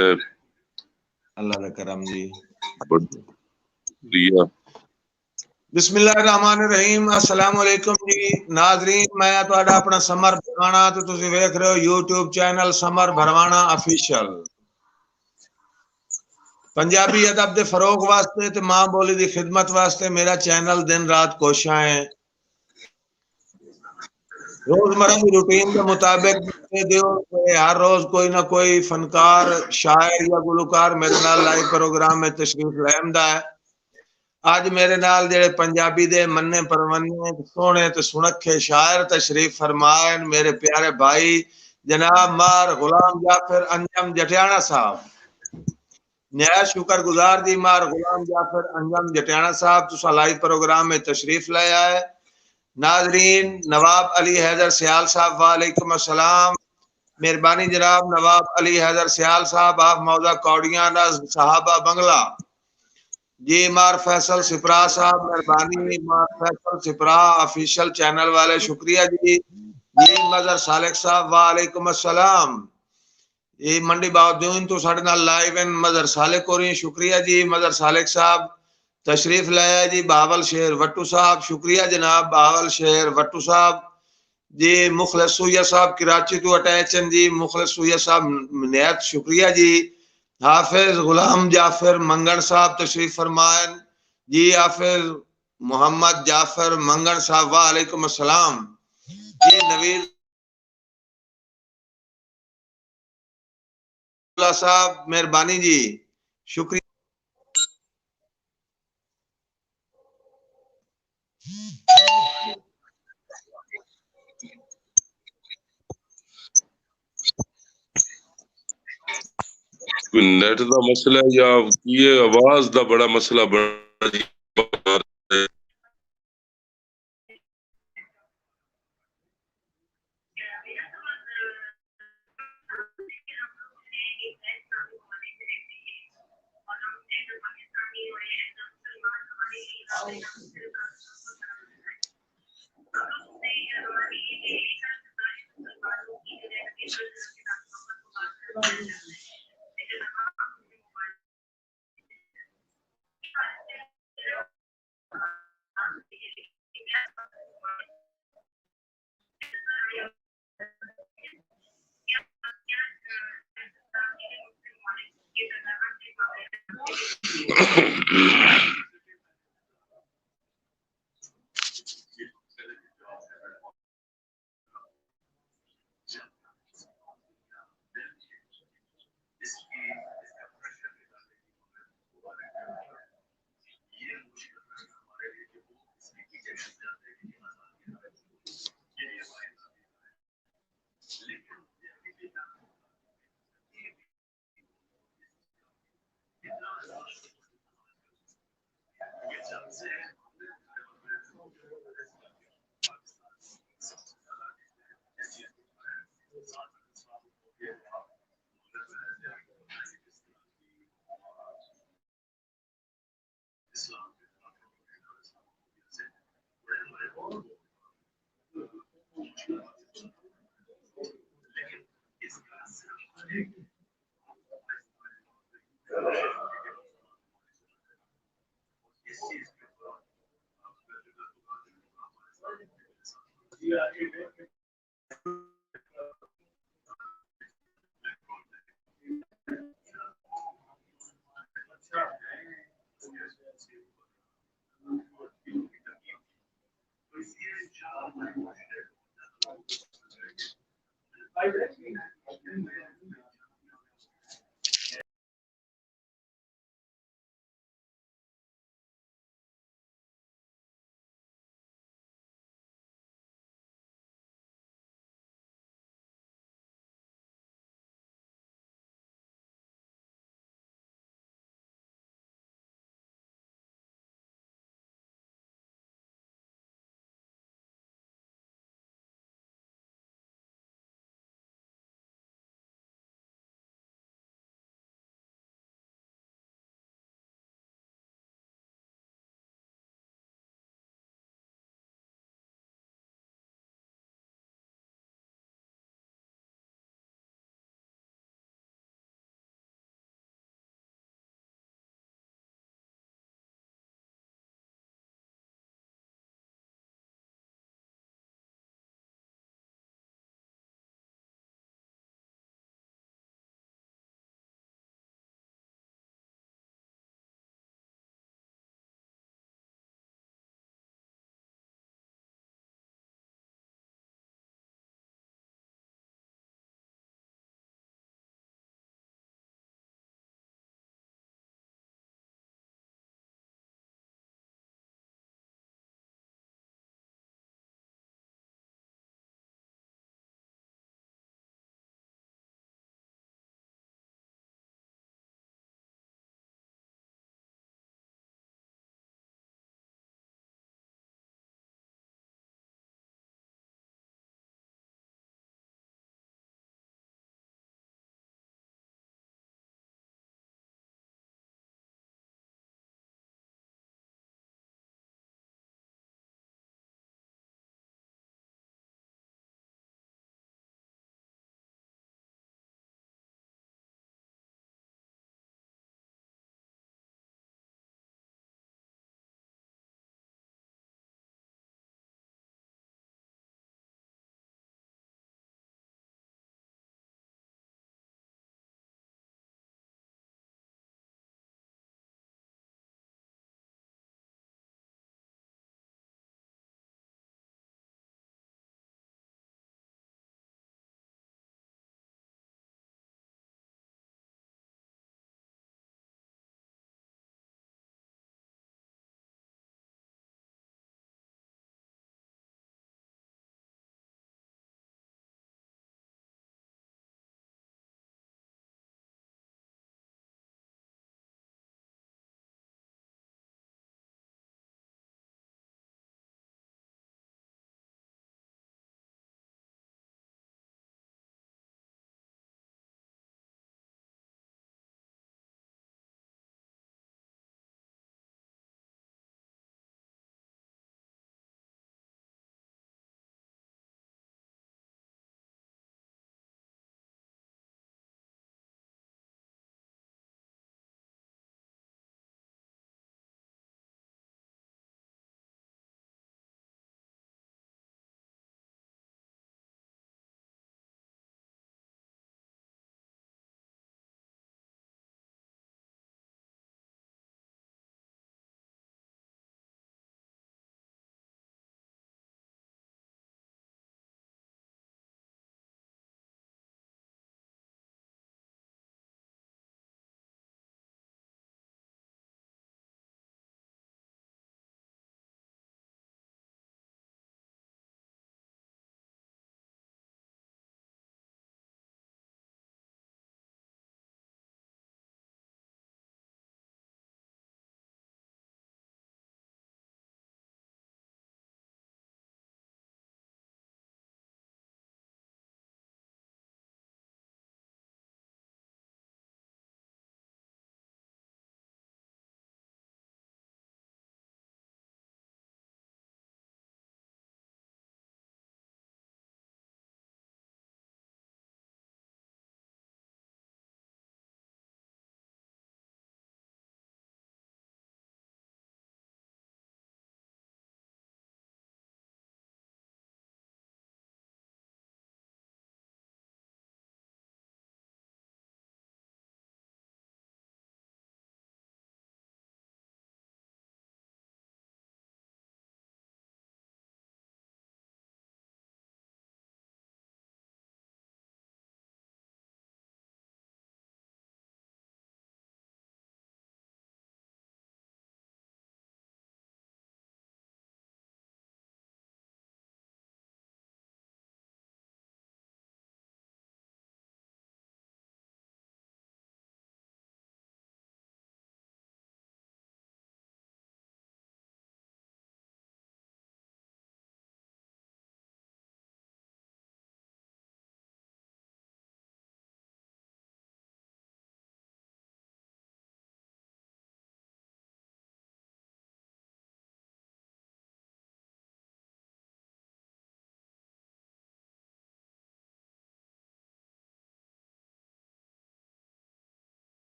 اللہ کا کرم جی بڑھیا بسم اللہ الرحمن الرحیم السلام علیکم جی ناظرین میں تہاڈا اپنا سمر بھروانا تے تسی ویکھ رہے ہو یوٹیوب چینل سمر بھروانا آفیشل پنجابی ادب دے فروغ واسطے تے ماں بولی دی خدمت واسطے میرا چینل دن رات کوشاں ہے روزمرہ کی روٹین کے مطابق ہر روز کوئی نہ کوئی فنکار شاعر یا گلوکار میرے نال لائیو پروگرام میں تشریف لائندا ہے اج میرے نال جڑے پنجابی دے مننے پرمنے سونے تے سنکھے شاعر تشریف فرمائن میرے پیارے بھائی جناب مار غلام جعفر انجم جٹیانا صاحب نہایت شکر گزار دی مار غلام جعفر انجم جٹیانا صاحب تسا لائیو پروگرام میں تشریف لے آئے ناظرین نواب علی حیدر سیال صاحب وعلیکم السلام مہربانی جناب نواب علی حیدر سیال صاحب آپ موضع کوڑیاں صحابہ بنگلہ جی مار فیصل سپرا صاحب مہربانی مار فیصل سپرا آفیشل چینل والے شکریہ جی جی مظہر سالک صاحب وعلیکم السلام جی منڈی باودین تو ساڑھے نال لائیو ان مظہر سالک ہو رہی شکریہ جی مظہر سالک صاحب تشریف لائے جی بہاول شیر وٹو صاحب شکریہ جناب بہاول شیر وٹو صاحب جی مخلص سویا صاحب کراچی تو اٹیچن جی مخلص سویا صاحب نہایت شکریہ جی حافظ غلام جعفر منگن صاحب تشریف فرمائن جی حافظ محمد جعفر منگن صاحب وعلیکم السلام جی نوید اللہ صاحب مہربانی جی شکریہ کوئی نیٹ دا مسئلہ ہے یا یہ آواز دا بڑا مسئلہ بڑا جی